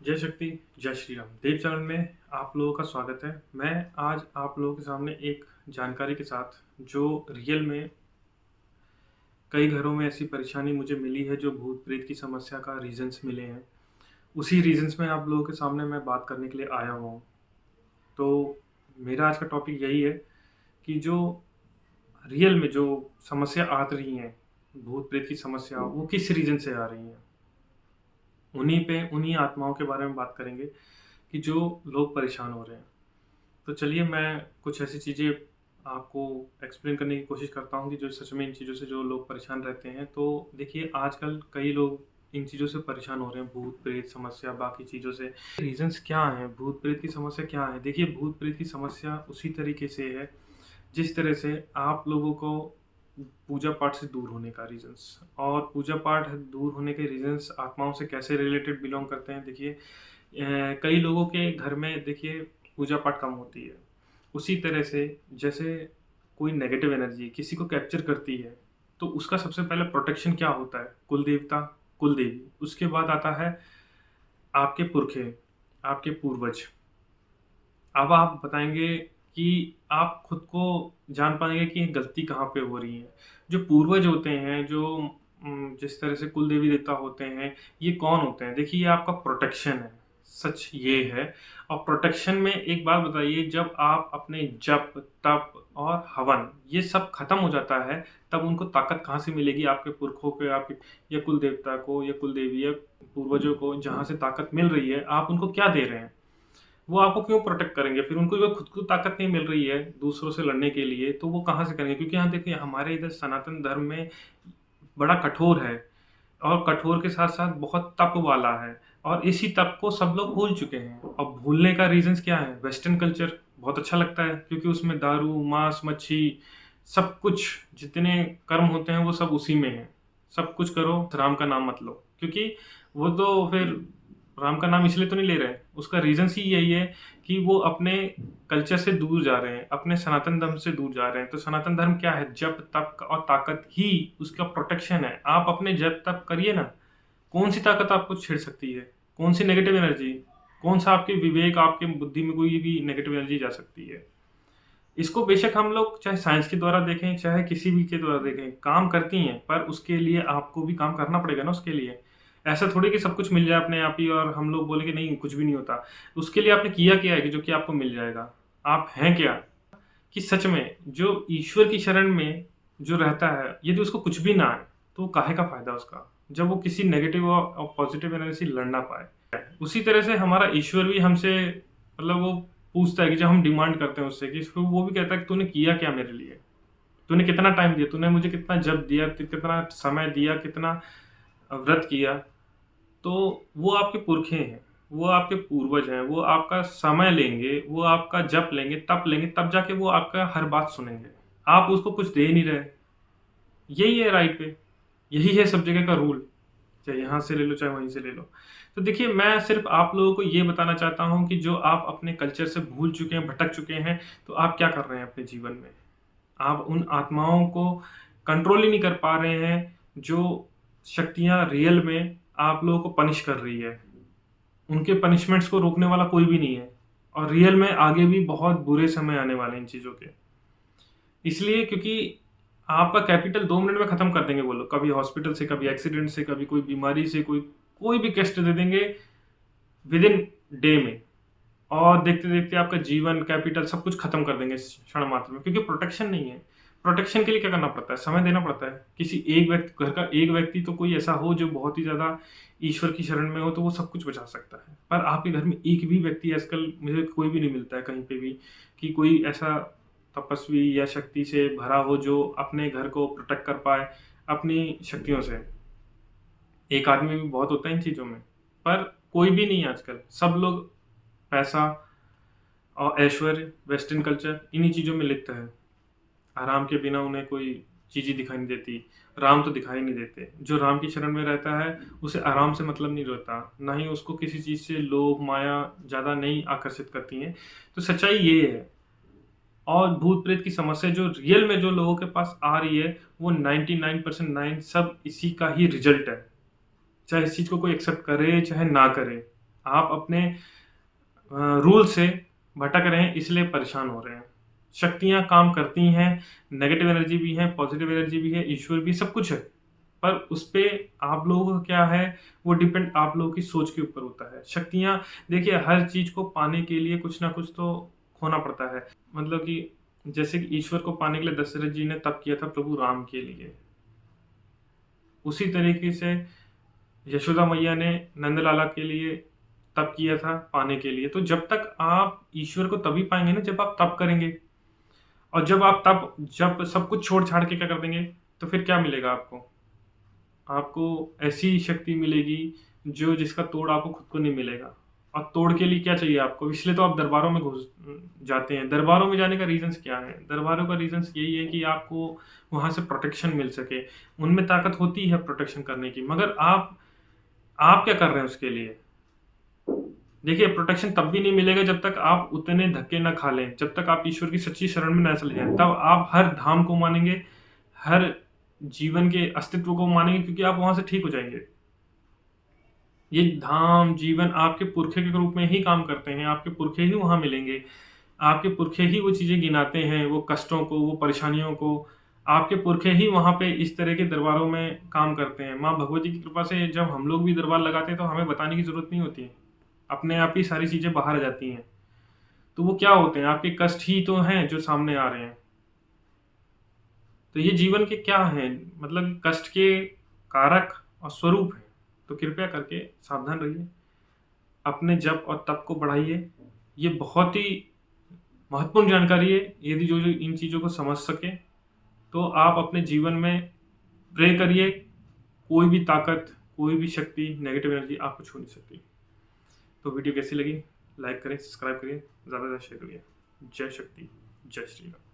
जय शक्ति, जय श्री राम। देव चैनल में आप लोगों का स्वागत है। मैं आज आप लोगों के सामने एक जानकारी के साथ जो रियल में कई घरों में ऐसी परेशानी मुझे मिली है, जो भूत प्रेत की समस्या का रीजंस मिले हैं, उसी रीजंस में आप लोगों के सामने मैं बात करने के लिए आया हुआ हूँ। तो मेरा आज का टॉपिक यही है कि जो रियल में जो समस्या आ रही हैं, भूत प्रेत की समस्या, वो किस रीजन से आ रही हैं। उन्हीं आत्माओं के बारे में बात करेंगे कि जो लोग परेशान हो रहे हैं। तो चलिए मैं कुछ ऐसी चीज़ें आपको एक्सप्लेन करने की कोशिश करता हूँ कि जो सच में इन चीज़ों से जो लोग परेशान रहते हैं। तो देखिए, आजकल कई लोग इन चीज़ों से परेशान हो रहे हैं, भूत प्रेत समस्या, बाकी चीज़ों से। रीजंस क्या हैं, भूत प्रेत की समस्या क्या है? देखिए, भूत प्रेत की समस्या उसी तरीके से है जिस तरह से आप लोगों को पूजा पाठ से दूर होने का रीजंस, और पूजा पाठ दूर होने के रीजंस आत्माओं से कैसे रिलेटेड बिलोंग करते हैं। देखिए, कई लोगों के घर में देखिए पूजा पाठ कम होती है। उसी तरह से जैसे कोई नेगेटिव एनर्जी किसी को कैप्चर करती है, तो उसका सबसे पहले प्रोटेक्शन क्या होता है? कुल देवता, कुल देवी। उसके बाद आता है आपके पुरखे, आपके पूर्वज। अब आप बताएँगे कि आप खुद को जान पाएँगे कि गलती कहाँ पे हो रही है। जो पूर्वज होते हैं, जो जिस तरह से कुल देवी देवता होते हैं, ये कौन होते हैं? देखिए, ये आपका प्रोटेक्शन है, सच ये है। और प्रोटेक्शन में एक बात बताइए, जब आप अपने जप, तप और हवन ये सब खत्म हो जाता है, तब उनको ताकत कहाँ से मिलेगी? आपके पुरखों को, आपके या कुल देवता को या कुल देवी या पूर्वजों को जहाँ से ताकत मिल रही है, आप उनको क्या दे रहे हैं? वो आपको क्यों प्रोटेक्ट करेंगे? फिर उनको जब खुद को ताकत नहीं मिल रही है दूसरों से लड़ने के लिए, तो वो कहाँ से करेंगे? क्योंकि यहाँ देखिए, हमारे इधर सनातन धर्म में बड़ा कठोर है, और कठोर के साथ-साथ बहुत तप वाला है, और इसी तप को सब लोग भूल चुके हैं। और भूलने का रीज़न्स क्या है? वेस्टर्न कल्चर बहुत अच्छा लगता है, क्योंकि उसमें दारू, मांस, मच्छी, सब कुछ जितने कर्म होते हैं वो सब उसी में है। सब कुछ करो, राम का नाम मत लो। क्योंकि वो तो फिर राम का नाम इसलिए तो नहीं ले रहे हैं, उसका रीज़न्स ही यही है कि वो अपने कल्चर से दूर जा रहे हैं, अपने सनातन धर्म से दूर जा रहे हैं। तो सनातन धर्म क्या है? जप, तप और ताकत ही उसका प्रोटेक्शन है। आप अपने जप, तप करिए ना, कौन-सी ताकत आपको छेड़ सकती है? कौन-सी नेगेटिव एनर्जी? कौन-सा आपके विवेक, आपके बुद्धि में कोई भी नेगेटिव एनर्जी जा सकती है? इसको बेशक हम लोग चाहे साइंस के द्वारा देखें, चाहे किसी भी के द्वारा देखें, काम करती हैं, पर उसके लिए आपको भी काम करना पड़ेगा ना उसके लिए। ऐसा थोड़ी कि सब कुछ मिल जाए अपने आप ही और हम लोग बोले कि नहीं, कुछ भी नहीं होता। उसके लिए आपने किया क्या है कि जो कि आपको मिल जाएगा? आप हैं क्या? कि सच में जो ईश्वर की शरण में जो रहता है, यदि उसको कुछ भी ना आए, तो काहे का फ़ायदा उसका? जब वो किसी नेगेटिव और पॉज़िटिव एनर्जी से लड़ ना पाए। उसी तरह से हमारा ईश्वर भी हमसे, मतलब वो पूछता है कि जब हम डिमांड करते हैं उससे, कि फिर वो भी कहता है कि तूने किया क्या मेरे लिए? तूने कितना टाइम दिया? तूने मुझे कितना जप दिया? कितना समय दिया? कितना व्रत किया? तो वो आपके पुरखे हैं, वो आपके पूर्वज हैं, वो आपका समय लेंगे, वो आपका जप लेंगे, तप लेंगे, तब जाके वो आपका हर बात सुनेंगे। आप उसको कुछ दे नहीं रहे। यही है राइट वे, यही है सब जगह का रूल। चाहे यहाँ से ले लो, चाहे वहीं से ले लो। तो देखिए, मैं सिर्फ़ आप लोगों को ये बताना चाहता हूँ कि जो आप अपने कल्चर से भूल चुके हैं, भटक चुके हैं, तो आप क्या कर रहे हैं अपने जीवन में? आप उन आत्माओं को कंट्रोल ही नहीं कर पा रहे हैं, जो शक्तियाँ रियल में आप लोगों को पनिश कर रही है। उनके पनिशमेंट्स को रोकने वाला कोई भी नहीं है, और रियल में आगे भी बहुत बुरे समय आने वाले हैं इन चीज़ों के। इसलिए क्योंकि आपका कैपिटल 2 मिनट में खत्म कर देंगे वो लोग। कभी हॉस्पिटल से, कभी एक्सीडेंट से, कभी कोई बीमारी से, कोई कोई भी कष्ट दे देंगे विदिन डे में। और देखते-देखते आपका जीवन, कैपिटल सब कुछ खत्म कर देंगे इस क्षण मात्र में, क्योंकि प्रोटेक्शन नहीं है। प्रोटेक्शन के लिए क्या करना पड़ता है? समय देना पड़ता है। किसी एक व्यक्ति, घर का एक व्यक्ति तो कोई ऐसा हो जो बहुत ही ज़्यादा ईश्वर की शरण में हो, तो वो सब कुछ बचा सकता है। पर आपके घर में एक भी व्यक्ति आजकल मुझे कोई भी नहीं मिलता है कहीं पे भी, कि कोई ऐसा तपस्वी या शक्ति से भरा हो जो अपने घर को प्रोटेक्ट कर पाए अपनी शक्तियों से। एक आदमी भी बहुत होता है इन चीज़ों में, पर कोई भी नहीं है आजकल। सब लोग पैसा और ऐश्वर्य, वेस्टर्न कल्चर, इन्हीं चीज़ों में लिप्त है। आराम के बिना उन्हें कोई चीज़ ही दिखाई नहीं देती। राम तो दिखाई नहीं देते। जो राम की शरण में रहता है, उसे आराम से मतलब नहीं रहता, ना ही उसको किसी चीज़ से लोभ, माया ज़्यादा नहीं आकर्षित करती हैं। तो सच्चाई ये है। और भूत-प्रेत की समस्या जो रियल में जो लोगों के पास आ रही है, वो 99% 9 सब इसी का ही रिज़ल्ट है। चाहे इस चीज़ को कोई एक्सेप्ट करे, चाहे ना करे। आप अपने रूल से भटक रहे हैं, इसलिए परेशान हो रहे हैं। शक्तियाँ काम करती हैं, नेगेटिव एनर्जी भी है, पॉजिटिव एनर्जी भी है, ईश्वर भी, सब कुछ है। पर उस पे आप लोगों का क्या है, वो डिपेंड आप लोगों की सोच के ऊपर होता है। शक्तियाँ, देखिए, हर चीज़ को पाने के लिए कुछ ना कुछ तो खोना पड़ता है। मतलब कि जैसे कि ईश्वर को पाने के लिए दशरथ जी ने तप किया था प्रभु राम के लिए। उसी तरीके से यशोदा मैया ने नंदलाला के लिए तप किया था पाने के लिए। तो जब तक आप ईश्वर को तभी पाएँगे ना जब आप तप करेंगे। और जब सब कुछ छोड़-छाड़ के क्या कर देंगे, तो फिर क्या मिलेगा आपको? आपको ऐसी शक्ति मिलेगी जो जिसका तोड़ आपको खुद को नहीं मिलेगा। और तोड़ के लिए क्या चाहिए आपको? इसलिए तो आप दरबारों में जाते हैं। दरबारों में जाने का रीज़न्स क्या है? दरबारों का रीज़न्स यही है कि आपको वहाँ से प्रोटेक्शन मिल सके। उनमें ताकत होती है प्रोटेक्शन करने की, मगर आप क्या कर रहे हैं उसके लिए? देखिए, प्रोटेक्शन तब भी नहीं मिलेगा जब तक आप उतने धक्के ना खा लें, जब तक आप ईश्वर की सच्ची शरण में ना चले जाएँ। तब आप हर धाम को मानेंगे, हर जीवन के अस्तित्व को मानेंगे, क्योंकि आप वहाँ से ठीक हो जाएँगे। ये धाम, जीवन आपके पुरखे के रूप में ही काम करते हैं, आपके पुरखे ही वहाँ मिलेंगे। आपके पुरखे ही वो चीज़ें गिनाते हैं, वो कष्टों को, वो परेशानियों को। आपके पुरखे ही वहाँ पे इस तरह के दरबारों में काम करते हैं। माँ भगवती की कृपा से जब हम लोग भी दरबार लगाते हैं, तो हमें बताने की ज़रूरत नहीं होती है। अपने आप ही सारी चीज़ें बाहर आ जाती हैं। तो वो क्या होते हैं? आपके कष्ट ही तो हैं जो सामने आ रहे हैं। तो ये जीवन के क्या हैं? मतलब कष्ट के कारक और स्वरूप हैं। तो कृपया करके सावधान रहिए। अपने जप और तप को बढ़ाइए। ये बहुत ही महत्वपूर्ण जानकारी है। यदि जो इन चीज़ों को समझ सकें, तो आप अपने जीवन में प्रे करिए। कोई भी ताकत, कोई भी शक्ति, नेगेटिव एनर्जी आपको छू नहीं सकती। तो वीडियो कैसी लगी? लाइक करें, सब्सक्राइब करिए, ज़्यादा से ज़्यादा शेयर करिए। जय शक्ति, जय श्री राम।